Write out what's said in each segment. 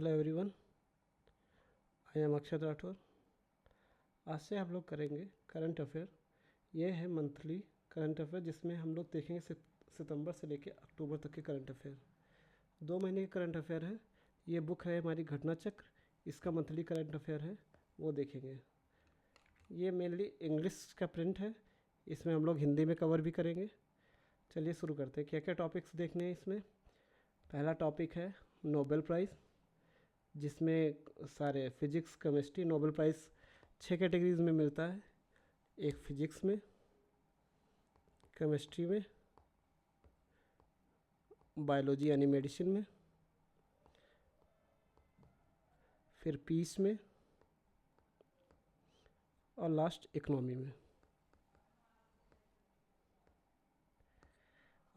Hello everyone, I am अक्षत राठौर। आज से हम लोग करेंगे करंट अफेयर। ये है मंथली करंट अफेयर जिसमें हम लोग देखेंगे सितंबर से लेकर अक्टूबर तक के करंट अफेयर। 2 महीने के करंट अफेयर है। ये बुक है हमारी घटना चक्र, इसका मंथली करंट अफेयर है, वो देखेंगे। ये मेनली इंग्लिश का प्रिंट है, इसमें हम लोग हिंदी में कवर भी करेंगे। चलिए शुरू करते हैं। क्या क्या टॉपिक्स देखने हैं इसमें। पहला टॉपिक है नोबेल प्राइज़, जिसमें सारे physics chemistry Nobel prize 6 categories में मिलता है। एक फिजिक्स में, केमिस्ट्री में, बायोलॉजी यानी मेडिसिन में, फिर पीस में और लास्ट इकोनॉमी में।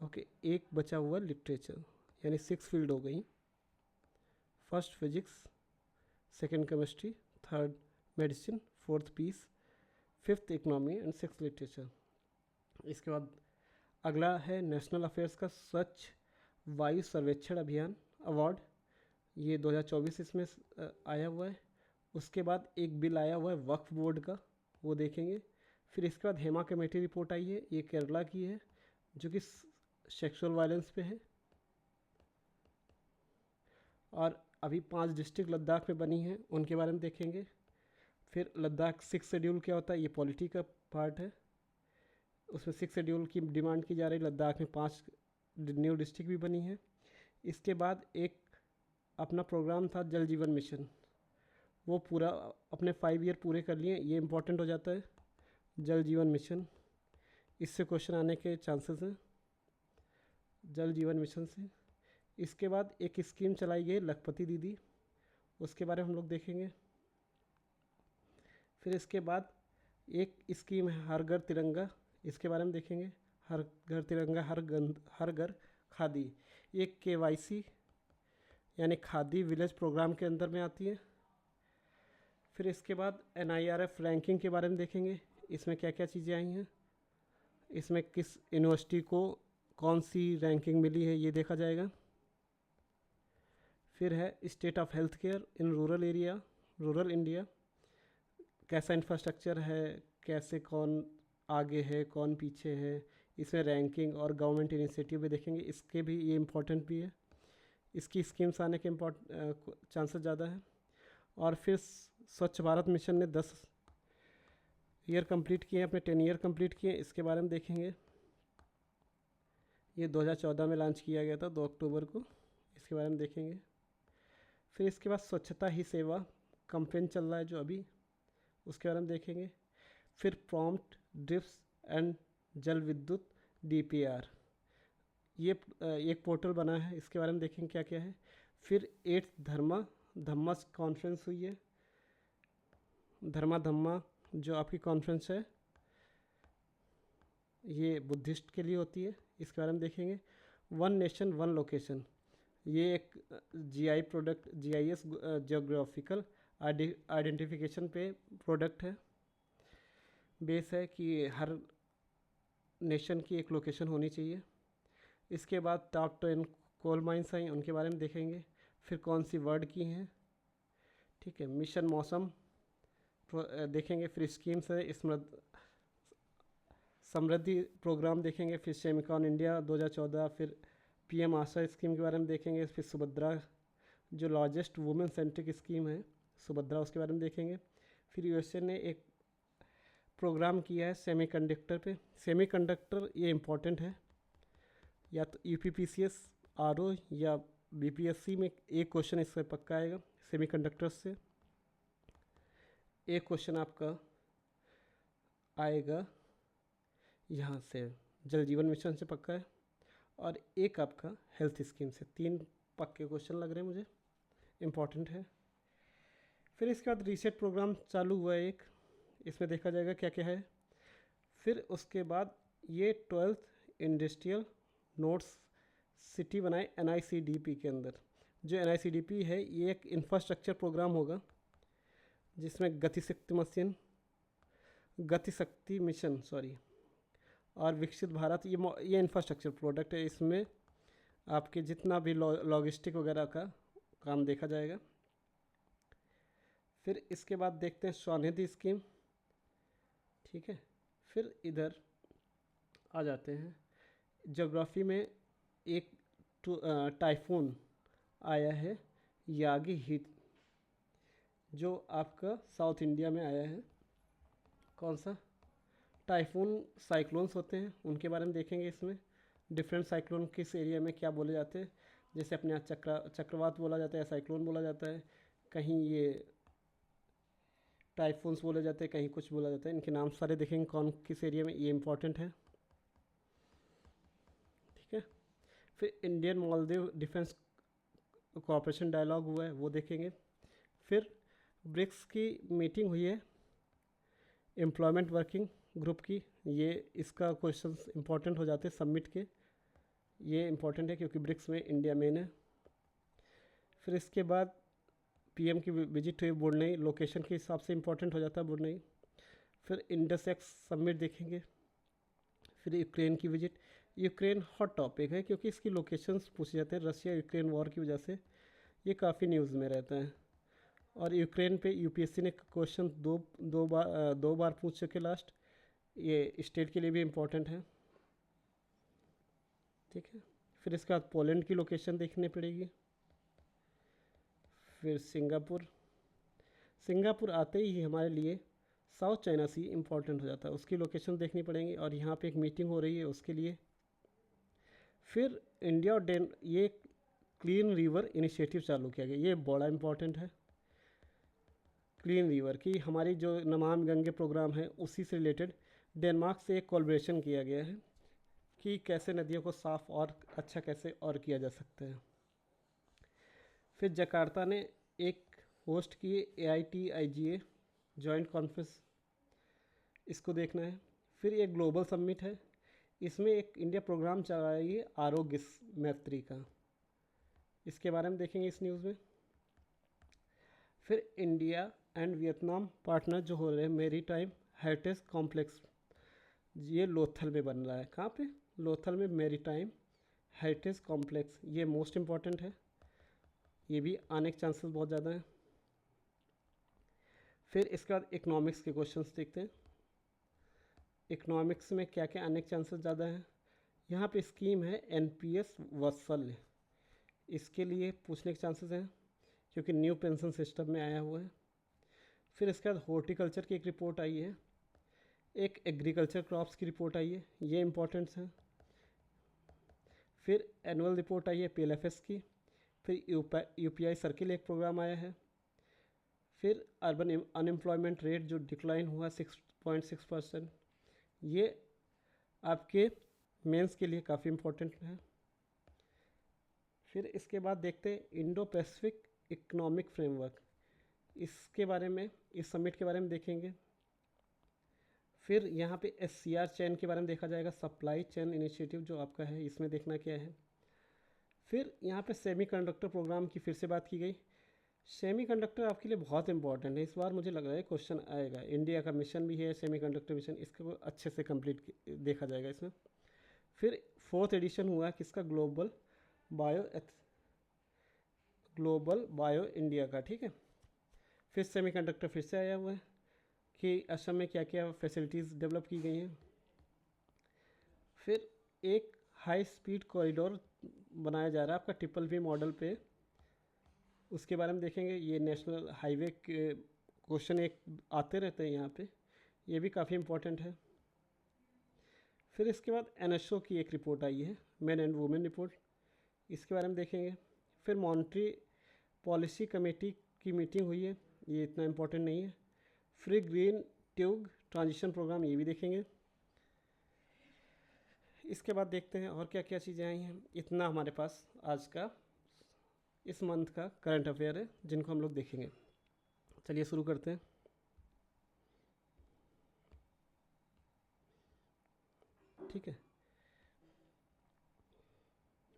ओके, एक बचा हुआ लिटरेचर, यानी 6 फील्ड हो गई। First physics, second chemistry, third medicine, fourth peace, fifth economy and six literature. इसके बाद अगला है नेशनल अफेयर्स का स्वच्छ वायु सर्वेक्षण अभियान अवार्ड। ये 2024 इसमें आया हुआ है। उसके बाद एक बिल आया हुआ है वक्फ बोर्ड का, वो देखेंगे। फिर इसके बाद हेमा कमेटी रिपोर्ट आई है, ये केरला की है, जो कि सेक्सुअल वायलेंस पे है। और अभी 5 डिस्ट्रिक्ट लद्दाख में बनी हैं, उनके बारे में देखेंगे। फिर लद्दाख 6 शेड्यूल क्या होता है, ये पॉलिटी का पार्ट है। उसमें 6 शेड्यूल की डिमांड की जा रही है। लद्दाख में 5 न्यू डिस्ट्रिक्ट भी बनी है। इसके बाद एक अपना प्रोग्राम था जल जीवन मिशन, वो पूरा अपने 5 ईयर पूरे कर लिए। ये इम्पोर्टेंट हो जाता है जल जीवन मिशन, इससे क्वेश्चन आने के चांसेस हैं जल जीवन मिशन से। इसके बाद एक स्कीम चलाई गई लखपति दीदी, उसके बारे में हम लोग देखेंगे। फिर इसके बाद एक स्कीम है हर घर तिरंगा, इसके बारे में देखेंगे। हर घर तिरंगा, हर घर खादी, ये KYC यानी खादी विलेज प्रोग्राम के अंदर में आती है। फिर इसके बाद NIRF रैंकिंग के बारे में देखेंगे, इसमें क्या क्या चीज़ें आई हैं, इसमें किस यूनिवर्सिटी को कौन सी रैंकिंग मिली है, ये देखा जाएगा। फिर है state of health care in rural India, कैसा इंफ्रास्ट्रक्चर है, कैसे कौन आगे है कौन पीछे है, इसमें रैंकिंग और गवर्नमेंट इनिशिएटिव भी देखेंगे। इसके भी ये इम्पोर्टेंट भी है, इसकी स्कीम्स आने के चांसेस ज़्यादा है। और फिर स्वच्छ भारत मिशन ने 10 ईयर कंप्लीट किए, अपने 10 ईयर कंप्लीट किए, इसके बारे में देखेंगे। ये 2014 में लॉन्च किया गया था 2 अक्टूबर को, इसके बारे में देखेंगे। फिर इसके बाद स्वच्छता ही सेवा कैंपेन चल रहा है जो अभी, उसके बारे में देखेंगे। फिर प्रॉम्प्ट ड्रिफ्ट एंड जल विद्युत DPR, ये एक पोर्टल बना है, इसके बारे में देखेंगे क्या क्या है। फिर 8th धम्मा कॉन्फ्रेंस हुई है, धम्मा जो आपकी कॉन्फ्रेंस है, ये बुद्धिस्ट के लिए होती है, इसके बारे में देखेंगे। वन नेशन वन लोकेशन, ये एक GIS जियोग्राफिकल आइडेंटिफिकेशन पे प्रोडक्ट है, बेस है कि हर नेशन की एक लोकेशन होनी चाहिए। इसके बाद टॉप 10 कोल माइंस आई, उनके बारे में देखेंगे। फिर कौन सी वर्ड की हैं, ठीक है। मिशन मौसम देखेंगे। फिर स्कीम्स है समृद्धि प्रोग्राम देखेंगे। फिर सेमिकॉन इंडिया 2014, फिर PM आशा स्कीम के बारे में देखेंगे। फिर सुभद्रा जो लार्जेस्ट वुमेन सेंट्रिक स्कीम है सुभद्रा, उसके बारे में देखेंगे। फिर USA ने एक प्रोग्राम किया है सेमीकंडक्टर पे। सेमीकंडक्टर ये इम्पोर्टेंट है, या तो UPPCS RO या BPSC में एक क्वेश्चन इससे पक्का आएगा। सेमीकंडक्टर्स से एक क्वेश्चन आपका आएगा, यहाँ से जल जीवन मिशन से पक्का है, और एक आपका हेल्थ स्कीम से। 3 पक्के क्वेश्चन लग रहे हैं मुझे, इम्पॉर्टेंट है। फिर इसके बाद रीसेट प्रोग्राम चालू हुआ है एक, इसमें देखा जाएगा क्या क्या है। फिर उसके बाद ये 12th इंडस्ट्रियल नोट्स सिटी बनाए NICDP के अंदर। जो NICDP है ये एक इंफ्रास्ट्रक्चर प्रोग्राम होगा, जिसमें गतिशक्ति मिशन और विकसित भारत, ये इंफ्रास्ट्रक्चर प्रोडक्ट है। इसमें आपके जितना भी लॉजिस्टिक वगैरह का काम देखा जाएगा। फिर इसके बाद देखते हैं स्वनिधि स्कीम, ठीक है। फिर इधर आ जाते हैं ज्योग्राफी में, एक टाइफून आया है यागी हिट, जो आपका साउथ इंडिया में आया है। कौन सा टाइफून? साइक्लोन्स होते हैं, उनके बारे में देखेंगे इसमें। डिफरेंट साइक्लोन किस एरिया में क्या बोले जाते हैं, जैसे अपने यहाँ चक्रवात बोला जाता है, साइक्लोन बोला जाता है, कहीं ये टाइफून्स बोले जाते हैं, कहीं कुछ बोला जाता है। इनके नाम सारे देखेंगे कौन किस एरिया में, ये इंपॉर्टेंट है, ठीक है। फिर Indian Maldives defence cooperation dialogue हुआ है, वो देखेंगे। फिर ब्रिक्स की मीटिंग हुई है एम्प्लॉयमेंट वर्किंग ग्रुप की, ये इसका क्वेश्चंस इंपॉर्टेंट हो जाते हैं सबमिट के, ये इंपॉर्टेंट है क्योंकि ब्रिक्स में इंडिया मेन है। फिर इसके बाद पीएम की विजिट हुई बुरनई, लोकेशन के हिसाब से इंपॉर्टेंट हो जाता है बुरनई। फिर इंडस एक्स समिट देखेंगे। फिर यूक्रेन की विजिट, यूक्रेन हॉट टॉपिक है क्योंकि इसकी लोकेशंस पूछे जाते हैं, रशिया यूक्रेन वॉर की वजह से ये काफ़ी न्यूज़ में रहता है। और यूक्रेन पे यूपीएससी ने क्वेश्चन दो बार पूछ चुके लास्ट, ये स्टेट के लिए भी इम्पोर्टेंट है, ठीक है। फिर इसके बाद पोलैंड की लोकेशन देखनी पड़ेगी। फिर सिंगापुर, सिंगापुर आते ही हमारे लिए साउथ चाइना सी इम्पोर्टेंट हो जाता है, उसकी लोकेशन देखनी पड़ेगी, और यहाँ पे एक मीटिंग हो रही है उसके लिए। फिर इंडिया और ये क्लीन रिवर इनिशिएटिव चालू किया गया, ये बड़ा इम्पोर्टेंट है। क्लीन रिवर की हमारी जो नमामि गंगे प्रोग्राम है उसी से रिलेटेड डेनमार्क से एक कोलब्रेशन किया गया है कि कैसे नदियों को साफ़ और अच्छा कैसे और किया जा सकता है। फिर जकार्ता ने एक होस्ट किए AITIGA जॉइंट कॉन्फ्रेंस, इसको देखना है। फिर ये ग्लोबल समिट है, इसमें एक इंडिया प्रोग्राम चला रही है आरोग्य मैत्री का, इसके बारे में देखेंगे इस न्यूज़ में। फिर इंडिया एंड वियतनाम पार्टनर जो हो रहे हैं मेरी टाइम हेरिटेज कॉम्प्लेक्स, ये लोथल में बन रहा है। कहाँ पे? लोथल में मेरी टाइम हेरिटेज कॉम्प्लेक्स, ये मोस्ट इम्पॉर्टेंट है, ये भी आने के चांसेस बहुत ज़्यादा हैं। फिर इसके बाद इकोनॉमिक्स के क्वेश्चंस देखते हैं। इकोनॉमिक्स में क्या क्या आने के चांसेस ज़्यादा हैं। यहाँ पे स्कीम है NPS वत्सल्य, इसके लिए पूछने के चांसेस हैं क्योंकि न्यू पेंशन सिस्टम में आया हुआ है। फिर इसके बाद हॉर्टिकल्चर की एक रिपोर्ट आई है, एक एग्रीकल्चर क्रॉप्स की रिपोर्ट आई है, ये इंपॉर्टेंट्स हैं। फिर एनुअल रिपोर्ट आई है PLFS की। फिर UPI सर्किल एक प्रोग्राम आया है। फिर अर्बन अनएम्प्लॉयमेंट रेट जो डिक्लाइन हुआ 6.6%, ये आपके मेंस के लिए काफ़ी इम्पोर्टेंट है। फिर इसके बाद देखते हैं इंडो पैसिफिक इकोनॉमिक फ्रेमवर्क, इसके बारे में, इस समिट के बारे में देखेंगे। फिर यहाँ पे SCR चेन के बारे में देखा जाएगा, सप्लाई चेन इनिशिएटिव जो आपका है, इसमें देखना क्या है। फिर यहाँ पे सेमीकंडक्टर प्रोग्राम की फिर से बात की गई। सेमीकंडक्टर आपके लिए बहुत इंपॉर्टेंट है, इस बार मुझे लग रहा है क्वेश्चन आएगा। इंडिया का मिशन भी है सेमीकंडक्टर मिशन, इसको अच्छे से कंप्लीट देखा जाएगा इसमें। फिर 4th एडिशन हुआ है किसका, ग्लोबल बायो इंडिया का, ठीक है। फिर सेमीकंडक्टर फिर से आया हुआ है कि असम में क्या क्या फैसिलिटीज़ डेवलप की गई हैं। फिर एक हाई स्पीड कॉरिडोर बनाया जा रहा है आपका VVV मॉडल पे, उसके बारे में देखेंगे। ये नेशनल हाईवे के क्वेश्चन एक आते रहते हैं यहाँ पे, ये भी काफ़ी इम्पोर्टेंट है। फिर इसके बाद NSO की एक रिपोर्ट आई है, मैन एंड वुमेन रिपोर्ट, इसके बारे में देखेंगे। फिर मॉनेटरी पॉलिसी कमेटी की मीटिंग हुई है, ये इतना इम्पोर्टेंट नहीं है। Free green tube transition programme, ये भी देखेंगे। इसके बाद देखते हैं और क्या क्या चीज़ें आई हैं। इतना हमारे पास आज का इस मंथ का करंट अफेयर है जिनको हम लोग देखेंगे। चलिए शुरू करते हैं। ठीक है,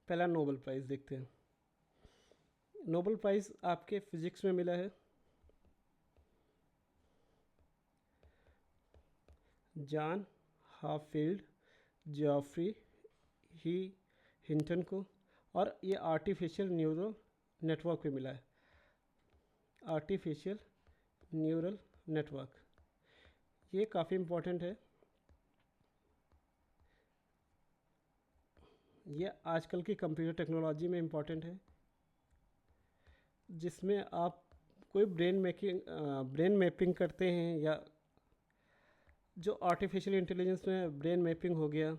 पहला नोबेल प्राइज़ देखते हैं। नोबेल प्राइज़ आपके फिजिक्स में मिला है जॉन हाफील्ड जॉफ्री ही हिंटन को, और ये आर्टिफिशियल न्यूरल नेटवर्क पे मिला है, आर्टिफिशियल न्यूरल नेटवर्क, ये काफ़ी इम्पोर्टेंट है। ये आजकल की कंप्यूटर टेक्नोलॉजी में इम्पोर्टेंट है, जिसमें आप कोई ब्रेन मैपिंग करते हैं, या जो आर्टिफिशियल इंटेलिजेंस में ब्रेन मैपिंग हो गया,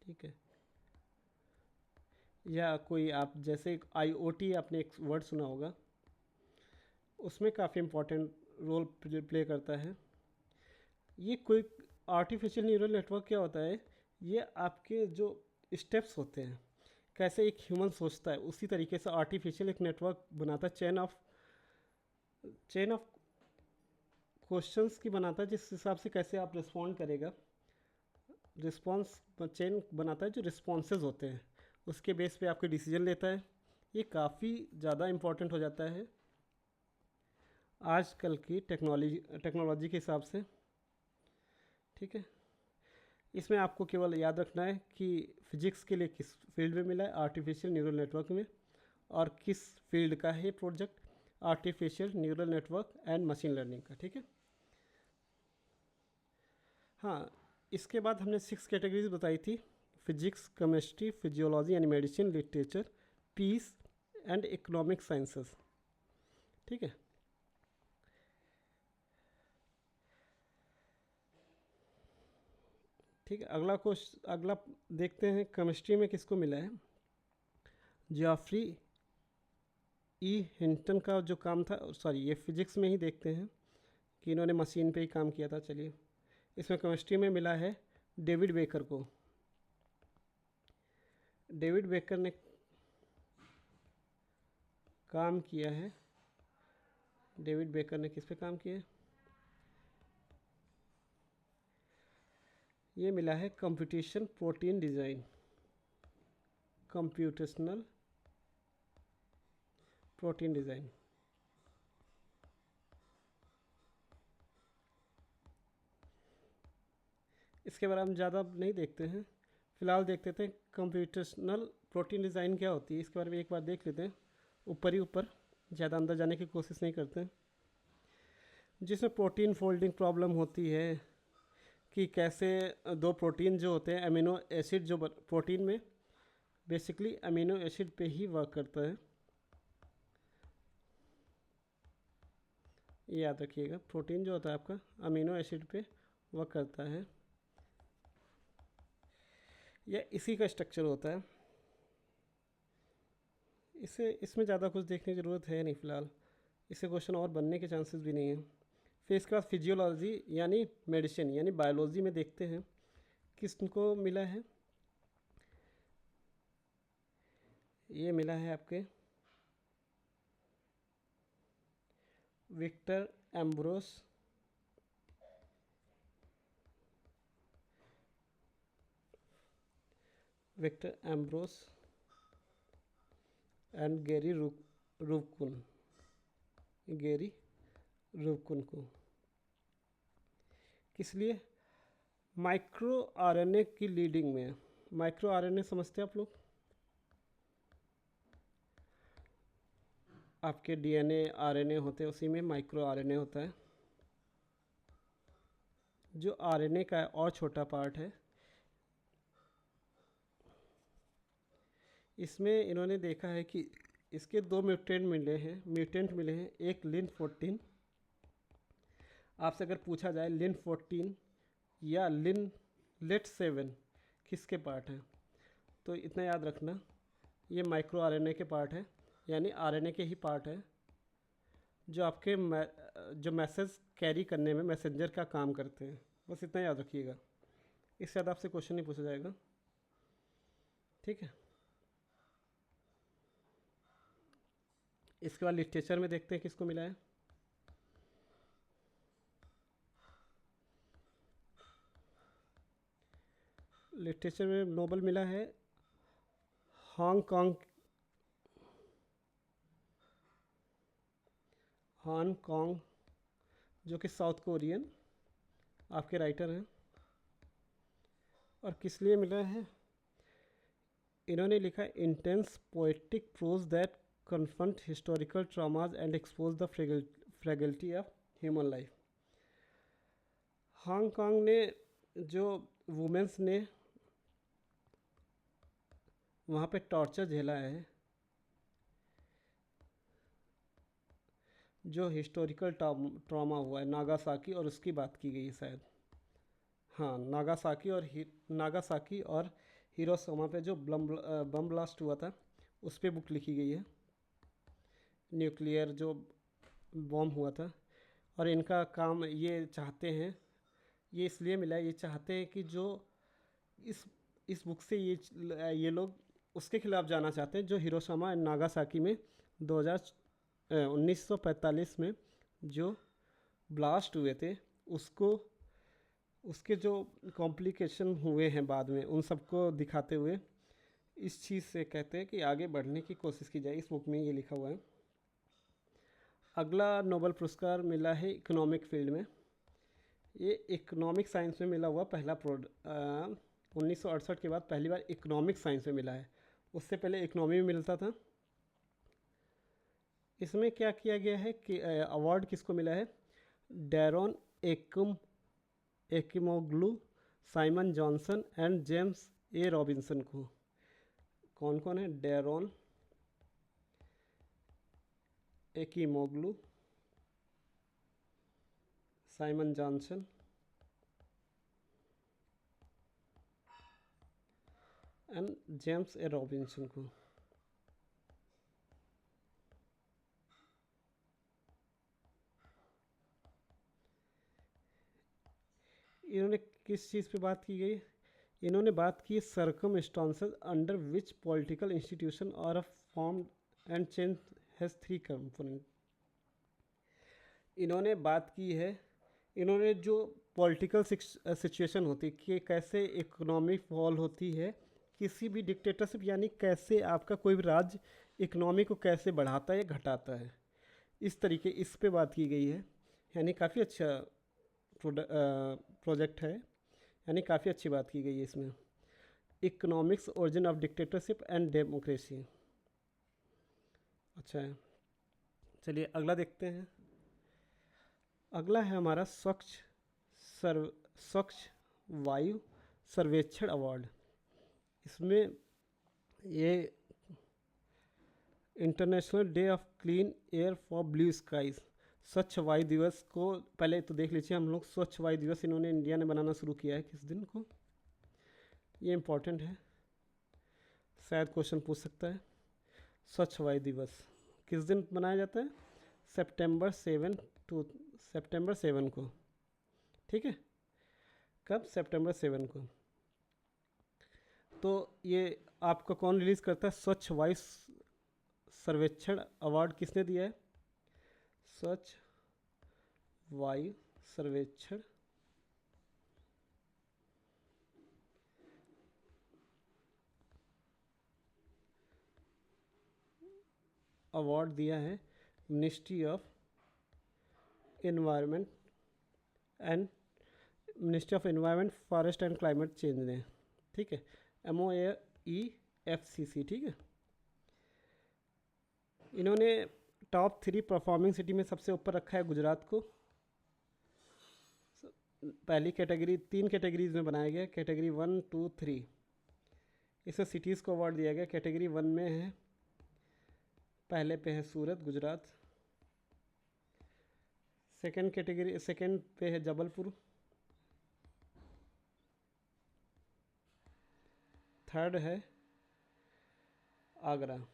ठीक है, या कोई आप जैसे IoT आपने एक वर्ड सुना होगा, उसमें काफ़ी इम्पोर्टेंट रोल प्ले करता है। ये कोई आर्टिफिशियल न्यूरल नेटवर्क क्या होता है, ये आपके जो स्टेप्स होते हैं, कैसे एक ह्यूमन सोचता है उसी तरीके से आर्टिफिशियल एक नेटवर्क बनाता है, चेन ऑफ क्वेश्चंस की बनाता है, जिस हिसाब से कैसे आप रिस्पॉन्ड करेगा, रिस्पॉन्स चेन बनाता है, जो रिस्पॉन्सेज होते हैं उसके बेस पे आपके डिसीजन लेता है। ये काफ़ी ज़्यादा इम्पोर्टेंट हो जाता है आजकल की टेक्नोलॉजी के हिसाब से, ठीक है। इसमें आपको केवल याद रखना है कि फिजिक्स के लिए किस फील्ड में मिला है, आर्टिफिशियल न्यूरल नेटवर्क में, और किस फील्ड का है project, artificial neural network and machine learning का, ठीक है। हाँ, इसके बाद हमने 6 कैटेगरीज बताई थी, physics, chemistry, physiology and medicine, literature, peace and economic sciences, ठीक है। ठीक है, अगला देखते हैं केमिस्ट्री में किसको मिला है। जॉफ्री ई हिंटन का जो काम था, सॉरी ये फिजिक्स में ही देखते हैं कि इन्होंने मशीन पे ही काम किया था। चलिए, इसमें केमिस्ट्री में मिला है डेविड बेकर को। डेविड बेकर ने काम किया है, डेविड बेकर ने किस पे काम किया है, ये मिला है computation protein design, computational protein design. इसके बारे में ज़्यादा नहीं देखते हैं, फिलहाल देखते थे कंप्यूटेशनल प्रोटीन डिज़ाइन क्या होती है, इसके बारे में एक बार देख लेते हैं ऊपर ही ऊपर, ज़्यादा अंदर जाने की कोशिश नहीं करते हैं। जिसमें प्रोटीन फोल्डिंग प्रॉब्लम होती है कि कैसे दो प्रोटीन जो होते हैं, अमीनो एसिड जो प्रोटीन में बेसिकली अमीनो एसिड पे ही वर्क करता है, ये याद रखिएगा। प्रोटीन जो होता है आपका अमीनो एसिड पे वर्क करता है, या इसी का स्ट्रक्चर होता है। इसमें ज़्यादा कुछ देखने की ज़रूरत है नहीं फ़िलहाल, इससे क्वेश्चन और बनने के चांसेस भी नहीं हैं। फिर इसके बाद फिजियोलॉजी यानी मेडिसिन यानी बायोलॉजी में देखते हैं किसको मिला है, ये मिला है आपके विक्टर एम्ब्रोस एंड गैरी रूबकुन को। किस लिए? माइक्रो आरएनए की लीडिंग में। माइक्रो आरएनए समझते हैं आप लोग? आपके डीएनए आरएनए होते हैं, उसी में माइक्रो आरएनए होता है, जो आरएनए का और छोटा पार्ट है। इसमें इन्होंने देखा है कि इसके दो म्यूटेंट मिले हैं। एक लिन 14, आपसे अगर पूछा जाए लिन 14 या लेट 7 किसके पार्ट हैं, तो इतना याद रखना, ये माइक्रो आरएनए के पार्ट है, यानी आरएनए के ही पार्ट है, जो आपके जो मैसेज कैरी करने में मैसेंजर का काम करते हैं। बस इतना याद रखिएगा, इससे ज़्यादा आपसे क्वेश्चन नहीं पूछा जाएगा, ठीक है। इसके बाद लिटरेचर में देखते हैं किसको मिला है। लिटरेचर में नोबल मिला है हांगकांग जो कि साउथ कोरियन आपके राइटर हैं। और किस लिए मिला है? इन्होंने लिखा intense poetic prose that confront historical traumas and expose the fragility of human life. Hong Kong ने जो वुमेंस ने वहाँ पे टॉर्चर झेला है, जो हिस्टोरिकल ट्रॉमा हुआ है नागासाकी, और उसकी बात की गई है शायद। हाँ, नागासाकी और हिरोशिमा पे जो बम ब्लास्ट हुआ था उस पर बुक लिखी गई है, न्यूक्लियर जो बॉम्ब हुआ था। और इनका काम ये चाहते हैं, ये इसलिए मिला, ये चाहते हैं कि जो इस बुक से ये लोग उसके खिलाफ जाना चाहते हैं जो हिरोशिमा एंड नागासाकी में 1945 में जो ब्लास्ट हुए थे, उसके जो कॉम्प्लिकेशन हुए हैं बाद में, उन सबको दिखाते हुए इस चीज़ से कहते हैं कि आगे बढ़ने की कोशिश की जाए। इस बुक में ये लिखा हुआ है। अगला नोबेल पुरस्कार मिला है इकोनॉमिक फील्ड में। ये इकोनॉमिक साइंस में मिला हुआ पहला 1968 के बाद पहली बार इकोनॉमिक साइंस में मिला है। उससे पहले इकोनॉमी में मिलता था। इसमें क्या किया गया है कि अवार्ड किसको मिला है? Daron Acemoglu, Simon Johnson and James A Robinson को। कौन कौन है? Daron Acemoglu, Simon Johnson and James A Robinson को। इन्होंने किस चीज़ पे बात की गई? इन्होंने बात की circumstances under which political institution और form and change has 3 component. इन्होंने बात की है, इन्होंने जो पॉलिटिकल सिचुएशन होती है कि कैसे इकोनॉमिक फॉल होती है किसी भी डिक्टेटरशिप, यानी कैसे आपका कोई भी राज्य इकोनॉमी को कैसे बढ़ाता है या घटाता है, इस तरीके इस पे बात की गई है। यानी काफ़ी अच्छा प्रोजेक्ट है, यानी काफ़ी अच्छी बात की गई है इसमें। Economics origin of dictatorship and democracy. अच्छा है, चलिए अगला देखते हैं। अगला है हमारा स्वच्छ वायु सर्वेक्षण अवार्ड। इसमें ये international day of clean air for blue skies, स्वच्छ वायु दिवस को पहले तो देख लीजिए हम लोग। स्वच्छ वायु दिवस इन्होंने इंडिया ने बनाना शुरू किया है किस दिन को? ये इम्पोर्टेंट है, शायद क्वेश्चन पूछ सकता है। स्वच्छ वायु दिवस किस दिन मनाया जाता है? सितंबर 7 को। ठीक है, कब? सितंबर 7 को। तो ये आपको कौन रिलीज़ करता है? स्वच्छ वायु सर्वेक्षण अवार्ड किसने दिया है? स्वच्छ वायु सर्वेक्षण अवार्ड दिया है ministry of environment forest and climate change ने। ठीक है, MOEFCC। ठीक है, इन्होंने टॉप 3 परफॉर्मिंग सिटी में सबसे ऊपर रखा है गुजरात को। पहली कैटेगरी 3 कैटेगरीज में बनाया गया, कैटेगरी 1, 2, 3। इसमें सिटीज़ को अवार्ड दिया गया। कैटेगरी 1 में है, पहले पे है सूरत गुजरात। सेकंड पे है जबलपुर। थर्ड है आगरा।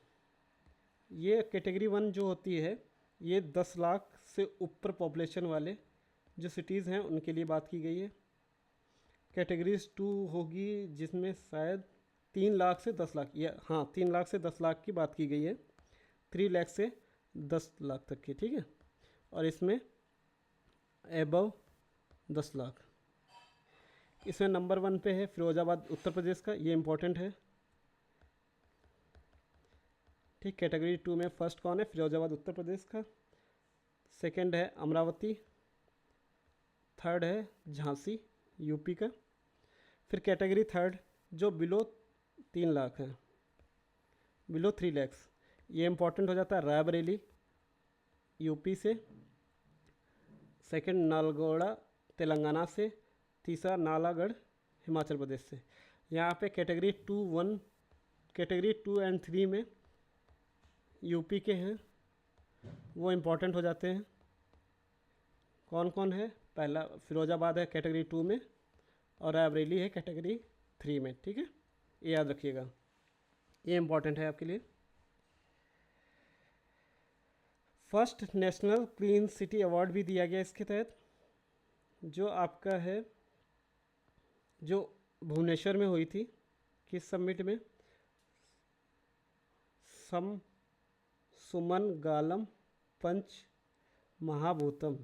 ये कैटेगरी 1 जो होती है ये 10 लाख से ऊपर पॉपुलेशन वाले जो सिटीज़ हैं उनके लिए बात की गई है। कैटेगरीज 2 होगी जिसमें शायद 3 लाख से 10 लाख, या हाँ 3 लाख से 10 लाख की बात की गई है, 3 लाख से 10 लाख तक की। ठीक है, और इसमें एबव 10 लाख। इसमें नंबर 1 पे है फिरोजाबाद उत्तर प्रदेश का, ये इम्पोर्टेंट है। ठीक, कैटेगरी 2 में फर्स्ट कौन है? फिरोजाबाद उत्तर प्रदेश का। सेकंड है अमरावती। थर्ड है झांसी यूपी का। फिर कैटेगरी थर्ड जो बिलो 3 लाख है, बिलो 3 लैक्स, ये इम्पोर्टेंट हो जाता है रायबरेली यूपी से, सेकंड नालगोड़ा तेलंगाना से, तीसरा नालागढ़ हिमाचल प्रदेश से। यहाँ पे कैटेगरी 2 एंड 3 में यूपी के हैं, वो इम्पोर्टेंट हो जाते हैं। कौन कौन है? पहला फिरोजाबाद है कैटेगरी 2 में, और रायबरेली है कैटेगरी 3 में। ठीक है, ये याद रखिएगा, ये इम्पोर्टेंट है आपके लिए। First national clean city award भी दिया गया इसके तहत, जो आपका है, जो भुवनेश्वर में हुई थी। किस समिट में? सुमन गालम पंच महाभूतम।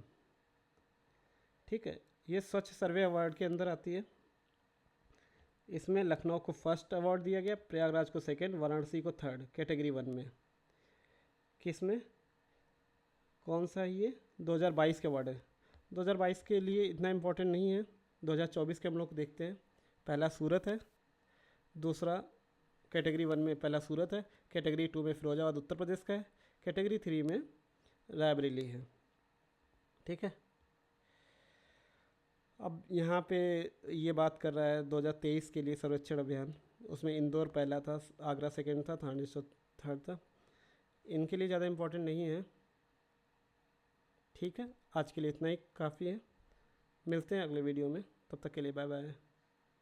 ठीक है, ये स्वच्छ सर्वे अवार्ड के अंदर आती है। इसमें लखनऊ को फर्स्ट अवार्ड दिया गया, प्रयागराज को सेकंड, वाराणसी को थर्ड कैटेगरी 1 में। किस में? कौन सा है ये? 2022 के अवार्ड है। 2022 के लिए इतना इम्पोर्टेंट नहीं है, 2024 के हम लोग देखते हैं। पहला सूरत है, दूसरा कैटेगरी 1 में पहला सूरत है, कैटेगरी 2 में फिरोजाबाद उत्तर प्रदेश का है, कैटेगरी 3 में रायबरेली है। ठीक है, अब यहाँ पे ये बात कर रहा है 2023 के लिए सर्वेक्षण अभियान, उसमें इंदौर पहला था, आगरा सेकंड था, थाने थर्ड था। इनके लिए ज़्यादा इम्पोर्टेंट नहीं है। ठीक है, आज के लिए इतना ही काफ़ी है। मिलते हैं अगले वीडियो में, तब तक के लिए बाय बाय।